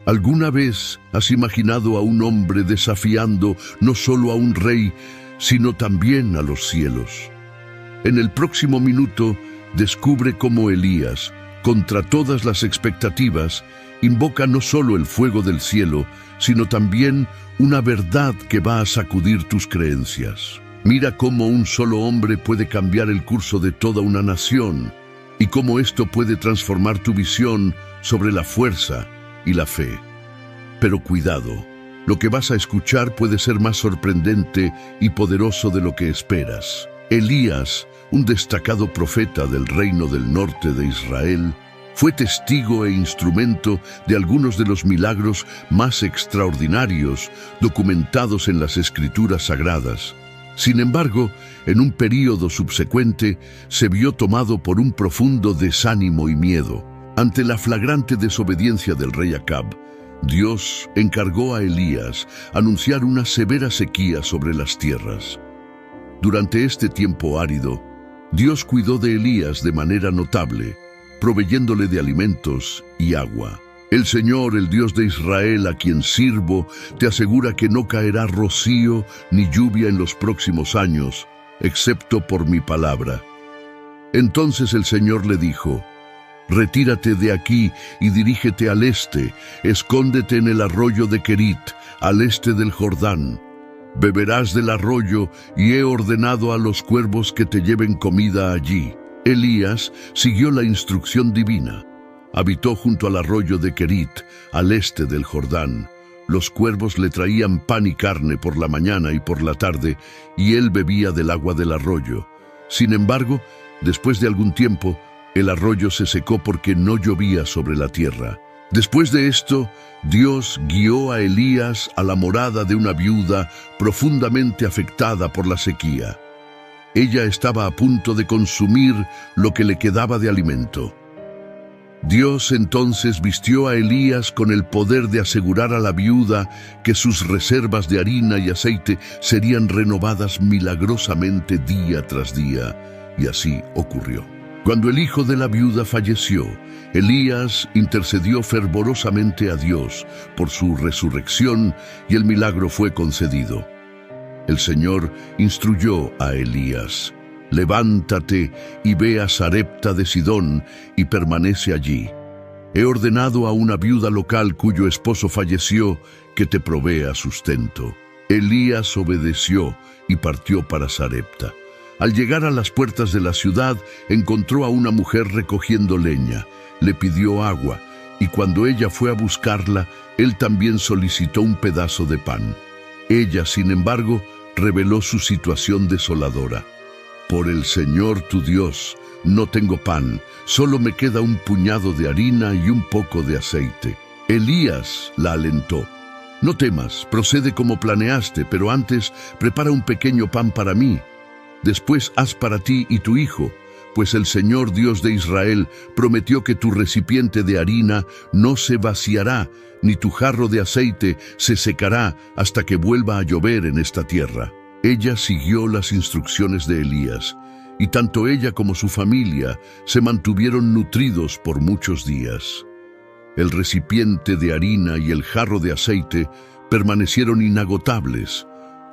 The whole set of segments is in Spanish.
¿Alguna vez has imaginado a un hombre desafiando no solo a un rey, sino también a los cielos? En el próximo minuto, descubre cómo Elías, contra todas las expectativas, invoca no solo el fuego del cielo, sino también una verdad que va a sacudir tus creencias. Mira cómo un solo hombre puede cambiar el curso de toda una nación y cómo esto puede transformar tu visión sobre la fuerza y la fe. Pero cuidado, lo que vas a escuchar puede ser más sorprendente y poderoso de lo que esperas. Elías, un destacado profeta del reino del norte de Israel, fue testigo e instrumento de algunos de los milagros más extraordinarios documentados en las Escrituras Sagradas. Sin embargo, en un período subsecuente, se vio tomado por un profundo desánimo y miedo. Ante la flagrante desobediencia del rey Acab, Dios encargó a Elías anunciar una severa sequía sobre las tierras. Durante este tiempo árido, Dios cuidó de Elías de manera notable, proveyéndole de alimentos y agua. El Señor, el Dios de Israel, a quien sirvo, te asegura que no caerá rocío ni lluvia en los próximos años, excepto por mi palabra. Entonces el Señor le dijo: retírate de aquí y dirígete al este, escóndete en el arroyo de Querit, al este del Jordán. Beberás del arroyo y he ordenado a los cuervos que te lleven comida allí. Elías siguió la instrucción divina. Habitó junto al arroyo de Querit, al este del Jordán. Los cuervos le traían pan y carne por la mañana y por la tarde, y él bebía del agua del arroyo. Sin embargo, después de algún tiempo, el arroyo se secó porque no llovía sobre la tierra. Después de esto, Dios guió a Elías a la morada de una viuda profundamente afectada por la sequía. Ella estaba a punto de consumir lo que le quedaba de alimento. Dios entonces vistió a Elías con el poder de asegurar a la viuda que sus reservas de harina y aceite serían renovadas milagrosamente día tras día, y así ocurrió. Cuando el hijo de la viuda falleció, Elías intercedió fervorosamente a Dios por su resurrección y el milagro fue concedido. El Señor instruyó a Elías: levántate y ve a Sarepta de Sidón y permanece allí. He ordenado a una viuda local cuyo esposo falleció que te provea sustento. Elías obedeció y partió para Sarepta. Al llegar a las puertas de la ciudad, encontró a una mujer recogiendo leña. Le pidió agua, y cuando ella fue a buscarla, él también solicitó un pedazo de pan. Ella, sin embargo, reveló su situación desoladora. Por el Señor tu Dios, no tengo pan, solo me queda un puñado de harina y un poco de aceite. Elías la alentó: no temas, procede como planeaste, pero antes prepara un pequeño pan para mí. Después haz para ti y tu hijo, pues el Señor Dios de Israel prometió que tu recipiente de harina no se vaciará, ni tu jarro de aceite se secará hasta que vuelva a llover en esta tierra. Ella siguió las instrucciones de Elías, y tanto ella como su familia se mantuvieron nutridos por muchos días. El recipiente de harina y el jarro de aceite permanecieron inagotables,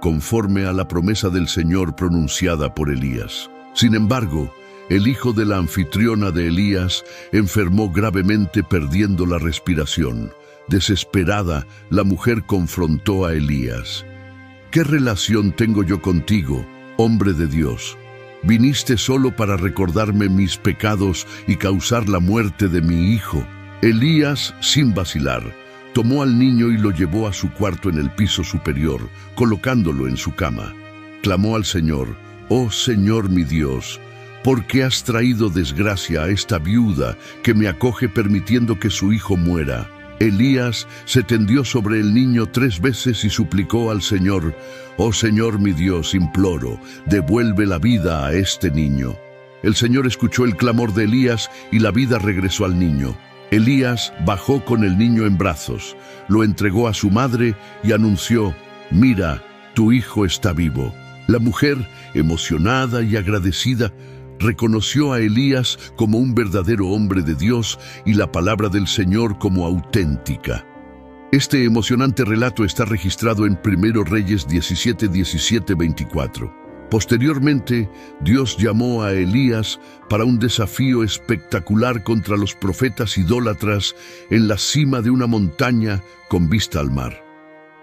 conforme a la promesa del Señor pronunciada por Elías. Sin embargo, el hijo de la anfitriona de Elías enfermó gravemente, perdiendo la respiración. Desesperada, la mujer confrontó a Elías: ¿qué relación tengo yo contigo, hombre de Dios? ¿Viniste solo para recordarme mis pecados y causar la muerte de mi hijo? Elías, sin vacilar, tomó al niño y lo llevó a su cuarto en el piso superior, colocándolo en su cama. Clamó al Señor: «Oh Señor mi Dios, ¿por qué has traído desgracia a esta viuda que me acoge permitiendo que su hijo muera?» Elías se tendió sobre el niño 3 veces y suplicó al Señor: «Oh Señor mi Dios, imploro, devuelve la vida a este niño». El Señor escuchó el clamor de Elías y la vida regresó al niño. Elías bajó con el niño en brazos, lo entregó a su madre y anunció: «Mira, tu hijo está vivo». La mujer, emocionada y agradecida, reconoció a Elías como un verdadero hombre de Dios y la palabra del Señor como auténtica. Este emocionante relato está registrado en 1 Reyes 17, 17, 24. Posteriormente, Dios llamó a Elías para un desafío espectacular contra los profetas idólatras en la cima de una montaña con vista al mar.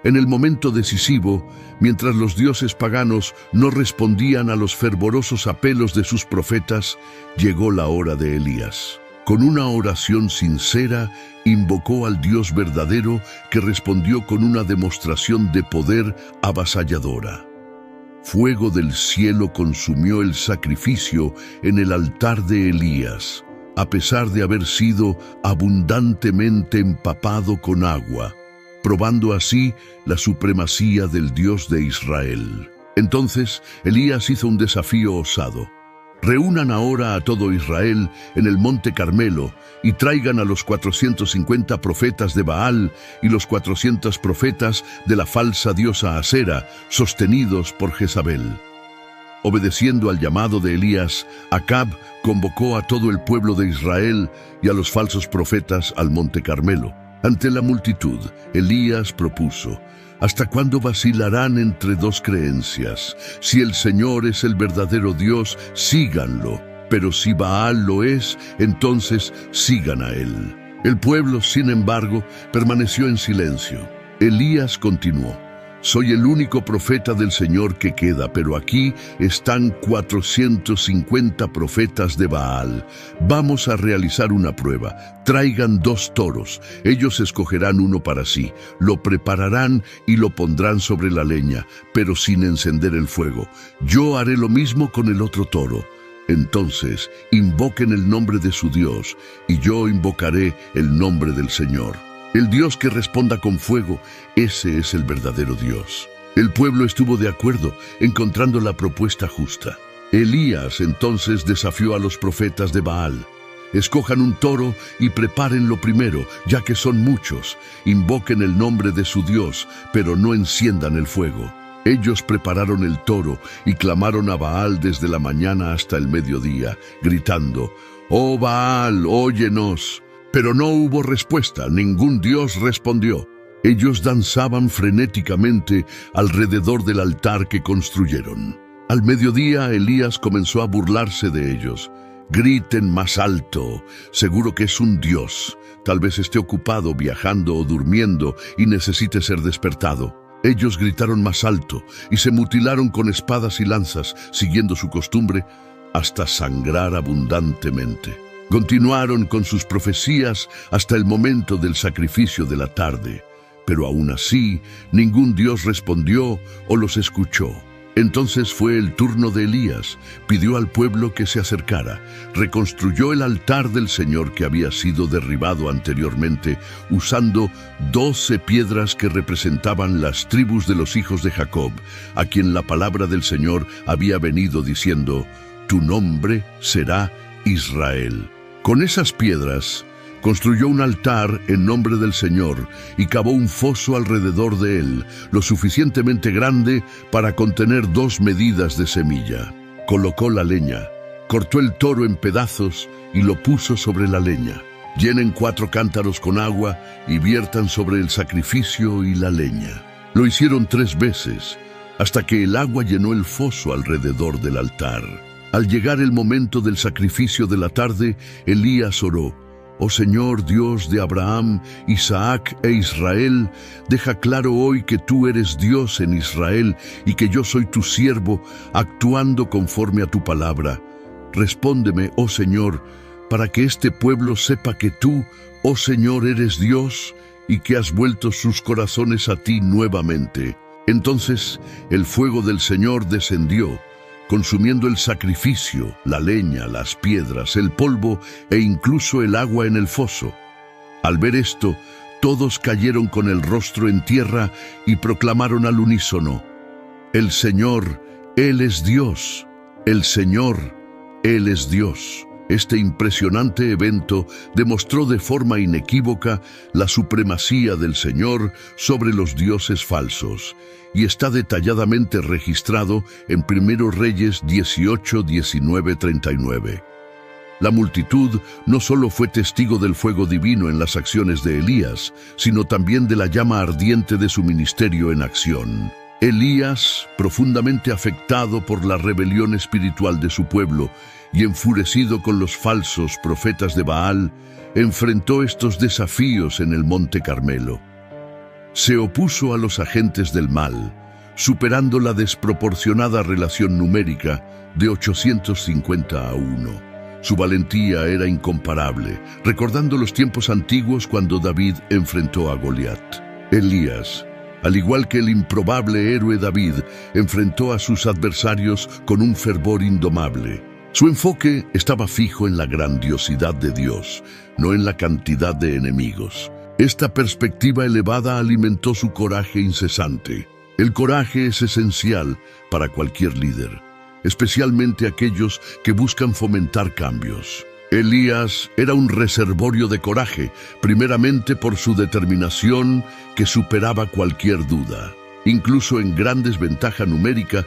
En el momento decisivo, mientras los dioses paganos no respondían a los fervorosos apelos de sus profetas, llegó la hora de Elías. Con una oración sincera, invocó al Dios verdadero, que respondió con una demostración de poder avasalladora. Fuego del cielo consumió el sacrificio en el altar de Elías, a pesar de haber sido abundantemente empapado con agua, probando así la supremacía del Dios de Israel. Entonces Elías hizo un desafío osado. Reúnan ahora a todo Israel en el monte Carmelo y traigan a los 450 profetas de Baal y los 400 profetas de la falsa diosa Asera, sostenidos por Jezabel. Obedeciendo al llamado de Elías, Acab convocó a todo el pueblo de Israel y a los falsos profetas al monte Carmelo. Ante la multitud, Elías propuso: ¿hasta cuándo vacilarán entre dos creencias? Si el Señor es el verdadero Dios, síganlo, pero si Baal lo es, entonces sigan a él. El pueblo, sin embargo, permaneció en silencio. Elías continuó: soy el único profeta del Señor que queda, pero aquí están 450 profetas de Baal. Vamos a realizar una prueba. Traigan 2 toros. Ellos escogerán uno para sí, lo prepararán y lo pondrán sobre la leña, pero sin encender el fuego. Yo haré lo mismo con el otro toro. Entonces, invoquen el nombre de su Dios, y yo invocaré el nombre del Señor. El Dios que responda con fuego, ese es el verdadero Dios. El pueblo estuvo de acuerdo, encontrando la propuesta justa. Elías entonces desafió a los profetas de Baal: escojan un toro y prepárenlo primero, ya que son muchos. Invoquen el nombre de su Dios, pero no enciendan el fuego. Ellos prepararon el toro y clamaron a Baal desde la mañana hasta el mediodía, gritando: «¡Oh Baal, óyenos!». Pero no hubo respuesta, ningún dios respondió. Ellos danzaban frenéticamente alrededor del altar que construyeron. Al mediodía, Elías comenzó a burlarse de ellos. «Griten más alto, seguro que es un dios. Tal vez esté ocupado viajando o durmiendo y necesite ser despertado». Ellos gritaron más alto y se mutilaron con espadas y lanzas, siguiendo su costumbre, hasta sangrar abundantemente. Continuaron con sus profecías hasta el momento del sacrificio de la tarde, pero aún así ningún dios respondió o los escuchó. Entonces fue el turno de Elías. Pidió al pueblo que se acercara, reconstruyó el altar del Señor que había sido derribado anteriormente, usando 12 piedras que representaban las tribus de los hijos de Jacob, a quien la palabra del Señor había venido diciendo: «Tu nombre será Israel». Con esas piedras construyó un altar en nombre del Señor y cavó un foso alrededor de él, lo suficientemente grande para contener 2 medidas de semilla. Colocó la leña, cortó el toro en pedazos y lo puso sobre la leña. Llenen 4 cántaros con agua y viertan sobre el sacrificio y la leña. Lo hicieron 3 veces, hasta que el agua llenó el foso alrededor del altar. Al llegar el momento del sacrificio de la tarde, Elías oró: «Oh Señor, Dios de Abraham, Isaac e Israel, deja claro hoy que tú eres Dios en Israel y que yo soy tu siervo, actuando conforme a tu palabra. Respóndeme, oh Señor, para que este pueblo sepa que tú, oh Señor, eres Dios y que has vuelto sus corazones a ti nuevamente». Entonces el fuego del Señor descendió, consumiendo el sacrificio, la leña, las piedras, el polvo e incluso el agua en el foso. Al ver esto, todos cayeron con el rostro en tierra y proclamaron al unísono: «El Señor, Él es Dios. El Señor, Él es Dios». Este impresionante evento demostró de forma inequívoca la supremacía del Señor sobre los dioses falsos, y está detalladamente registrado en 1 Reyes 18, 19, 39. La multitud no solo fue testigo del fuego divino en las acciones de Elías, sino también de la llama ardiente de su ministerio en acción. Elías, profundamente afectado por la rebelión espiritual de su pueblo y enfurecido con los falsos profetas de Baal, enfrentó estos desafíos en el Monte Carmelo. Se opuso a los agentes del mal, superando la desproporcionada relación numérica de 850 a 1. Su valentía era incomparable, recordando los tiempos antiguos cuando David enfrentó a Goliat. Elías, al igual que el improbable héroe David, enfrentó a sus adversarios con un fervor indomable. Su enfoque estaba fijo en la grandiosidad de Dios, no en la cantidad de enemigos. Esta perspectiva elevada alimentó su coraje incesante. El coraje es esencial para cualquier líder, especialmente aquellos que buscan fomentar cambios. Elías era un reservorio de coraje, primeramente por su determinación que superaba cualquier duda. Incluso en gran desventaja numérica,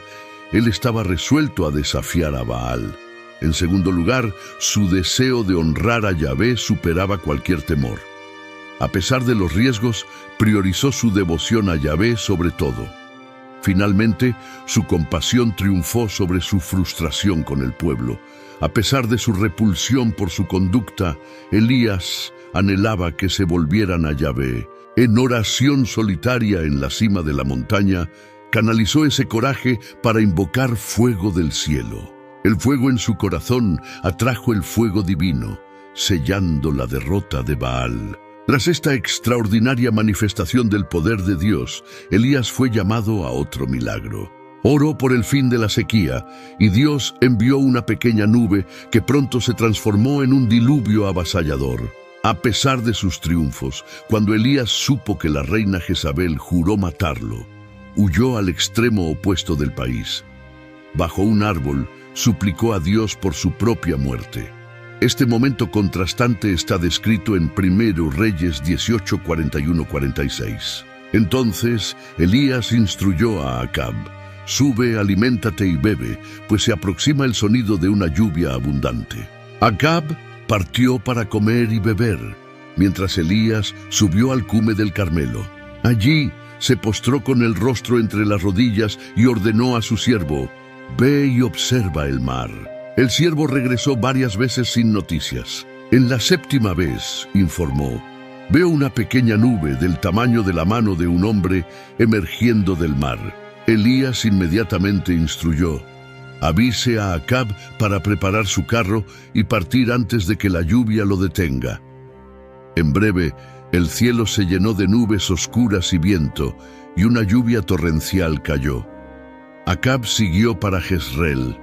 él estaba resuelto a desafiar a Baal. En segundo lugar, su deseo de honrar a Yahvé superaba cualquier temor. A pesar de los riesgos, priorizó su devoción a Yahvé sobre todo. Finalmente, su compasión triunfó sobre su frustración con el pueblo. A pesar de su repulsión por su conducta, Elías anhelaba que se volvieran a Yahvé. En oración solitaria en la cima de la montaña, canalizó ese coraje para invocar fuego del cielo. El fuego en su corazón atrajo el fuego divino, sellando la derrota de Baal. Tras esta extraordinaria manifestación del poder de Dios, Elías fue llamado a otro milagro. Oró por el fin de la sequía, y Dios envió una pequeña nube que pronto se transformó en un diluvio avasallador. A pesar de sus triunfos, cuando Elías supo que la reina Jezabel juró matarlo, huyó al extremo opuesto del país. Bajo un árbol, suplicó a Dios por su propia muerte. Este momento contrastante está descrito en 1 Reyes 18, 41-46. Entonces Elías instruyó a Acab: «Sube, aliméntate y bebe, pues se aproxima el sonido de una lluvia abundante». Acab partió para comer y beber, mientras Elías subió al cume del Carmelo. Allí se postró con el rostro entre las rodillas y ordenó a su siervo: «Ve y observa el mar». El siervo regresó varias veces sin noticias. En la séptima vez, informó: «Veo una pequeña nube del tamaño de la mano de un hombre emergiendo del mar». Elías inmediatamente instruyó: «Avise a Acab para preparar su carro y partir antes de que la lluvia lo detenga». En breve, el cielo se llenó de nubes oscuras y viento, y una lluvia torrencial cayó. Acab siguió para Jezreel,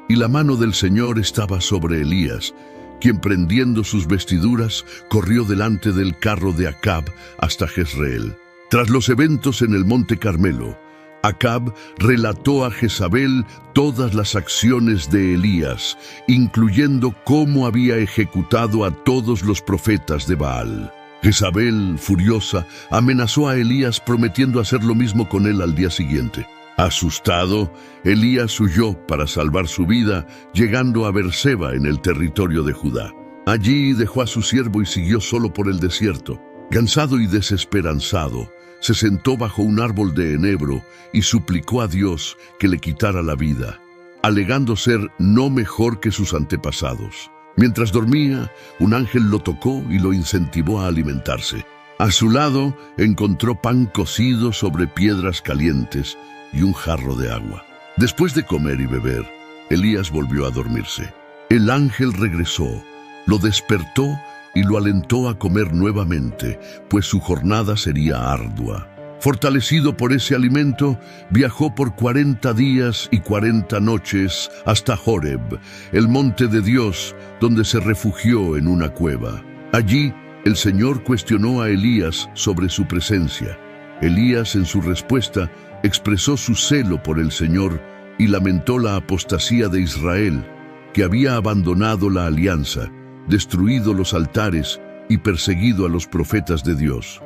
y la mano del Señor estaba sobre Elías, quien, prendiendo sus vestiduras, corrió delante del carro de Acab hasta Jezreel. Tras los eventos en el Monte Carmelo, Acab relató a Jezabel todas las acciones de Elías, incluyendo cómo había ejecutado a todos los profetas de Baal. Jezabel, furiosa, amenazó a Elías prometiendo hacer lo mismo con él al día siguiente. Asustado, Elías huyó para salvar su vida, llegando a Beerseba en el territorio de Judá. Allí dejó a su siervo y siguió solo por el desierto. Cansado y desesperanzado, se sentó bajo un árbol de enebro y suplicó a Dios que le quitara la vida, alegando ser no mejor que sus antepasados. Mientras dormía, un ángel lo tocó y lo incentivó a alimentarse. A su lado encontró pan cocido sobre piedras calientes y un jarro de agua. Después de comer y beber, Elías volvió a dormirse. El ángel regresó, lo despertó y lo alentó a comer nuevamente, pues su jornada sería ardua. Fortalecido por ese alimento, viajó por 40 días y 40 noches hasta Horeb, el monte de Dios, donde se refugió en una cueva. Allí, el Señor cuestionó a Elías sobre su presencia. Elías, en su respuesta, expresó su celo por el Señor y lamentó la apostasía de Israel, que había abandonado la alianza, destruido los altares y perseguido a los profetas de Dios.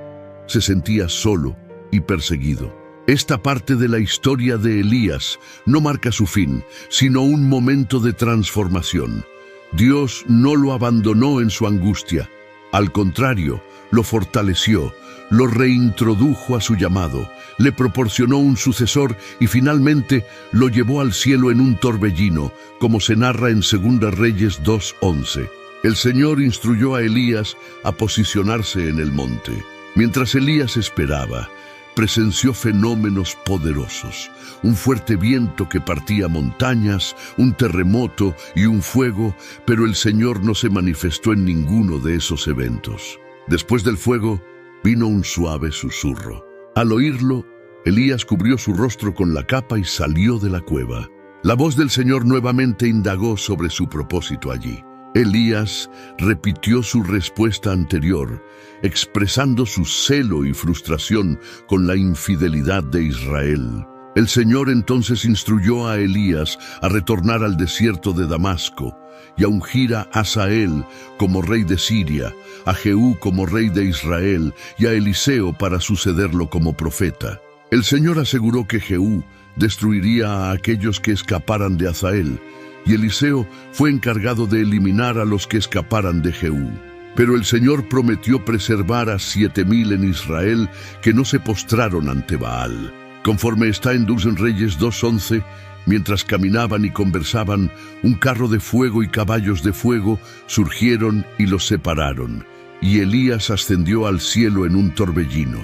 Se sentía solo y perseguido. Esta parte de la historia de Elías no marca su fin, sino un momento de transformación. Dios no lo abandonó en su angustia. Al contrario, lo fortaleció, lo reintrodujo a su llamado, le proporcionó un sucesor y finalmente lo llevó al cielo en un torbellino, como se narra en 2 Reyes 2:11. El Señor instruyó a Elías a posicionarse en el monte. Mientras Elías esperaba, presenció fenómenos poderosos: un fuerte viento que partía montañas, un terremoto y un fuego, pero el Señor no se manifestó en ninguno de esos eventos. Después del fuego, vino un suave susurro. Al oírlo, Elías cubrió su rostro con la capa y salió de la cueva. La voz del Señor nuevamente indagó sobre su propósito allí. Elías repitió su respuesta anterior, expresando su celo y frustración con la infidelidad de Israel. El Señor entonces instruyó a Elías a retornar al desierto de Damasco y a ungir a Hazael como rey de Siria, a Jehú como rey de Israel y a Eliseo para sucederlo como profeta. El Señor aseguró que Jehú destruiría a aquellos que escaparan de Hazael, y Eliseo fue encargado de eliminar a los que escaparan de Jehú. Pero el Señor prometió preservar a 7,000 en Israel que no se postraron ante Baal. Conforme está en 2 Reyes 2:11, mientras caminaban y conversaban, un carro de fuego y caballos de fuego surgieron y los separaron, y Elías ascendió al cielo en un torbellino.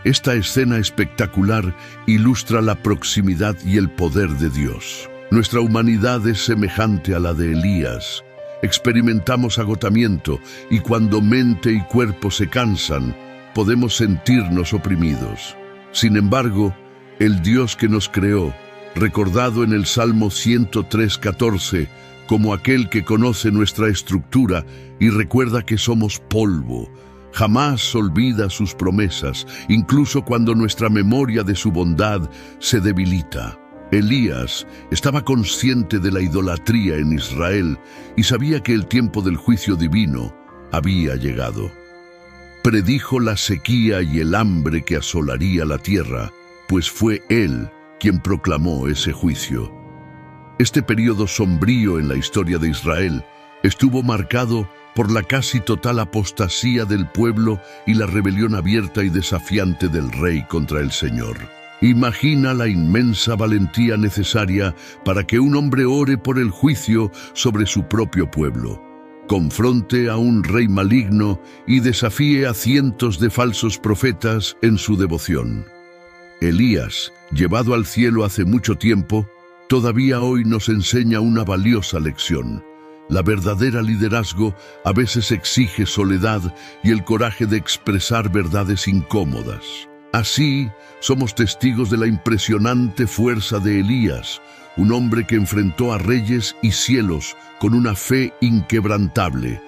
Esta escena espectacular ilustra la proximidad y el poder de Dios. Nuestra humanidad es semejante a la de Elías. Experimentamos agotamiento y cuando mente y cuerpo se cansan, podemos sentirnos oprimidos. Sin embargo, el Dios que nos creó, recordado en el Salmo 103:14, como aquel que conoce nuestra estructura y recuerda que somos polvo, jamás olvida sus promesas, incluso cuando nuestra memoria de su bondad se debilita. Elías estaba consciente de la idolatría en Israel y sabía que el tiempo del juicio divino había llegado. Predijo la sequía y el hambre que asolaría la tierra, pues fue él quien proclamó ese juicio. Este periodo sombrío en la historia de Israel estuvo marcado por la casi total apostasía del pueblo y la rebelión abierta y desafiante del rey contra el Señor. Imagina la inmensa valentía necesaria para que un hombre ore por el juicio sobre su propio pueblo, confronte a un rey maligno y desafíe a cientos de falsos profetas en su devoción. Elías, llevado al cielo hace mucho tiempo, todavía hoy nos enseña una valiosa lección. La verdadera liderazgo a veces exige soledad y el coraje de expresar verdades incómodas. Así, somos testigos de la impresionante fuerza de Elías, un hombre que enfrentó a reyes y cielos con una fe inquebrantable.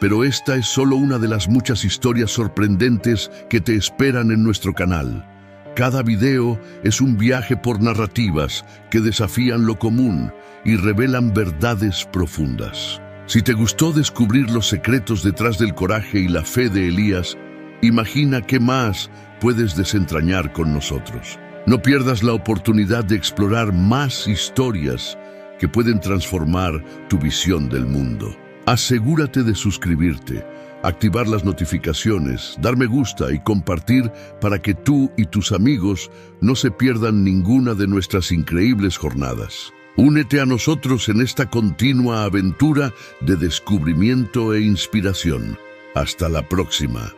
Pero esta es solo una de las muchas historias sorprendentes que te esperan en nuestro canal. Cada video es un viaje por narrativas que desafían lo común y revelan verdades profundas. Si te gustó descubrir los secretos detrás del coraje y la fe de Elías, imagina qué más puedes desentrañar con nosotros. No pierdas la oportunidad de explorar más historias que pueden transformar tu visión del mundo. Asegúrate de suscribirte, activar las notificaciones, dar me gusta y compartir para que tú y tus amigos no se pierdan ninguna de nuestras increíbles jornadas. Únete a nosotros en esta continua aventura de descubrimiento e inspiración. Hasta la próxima.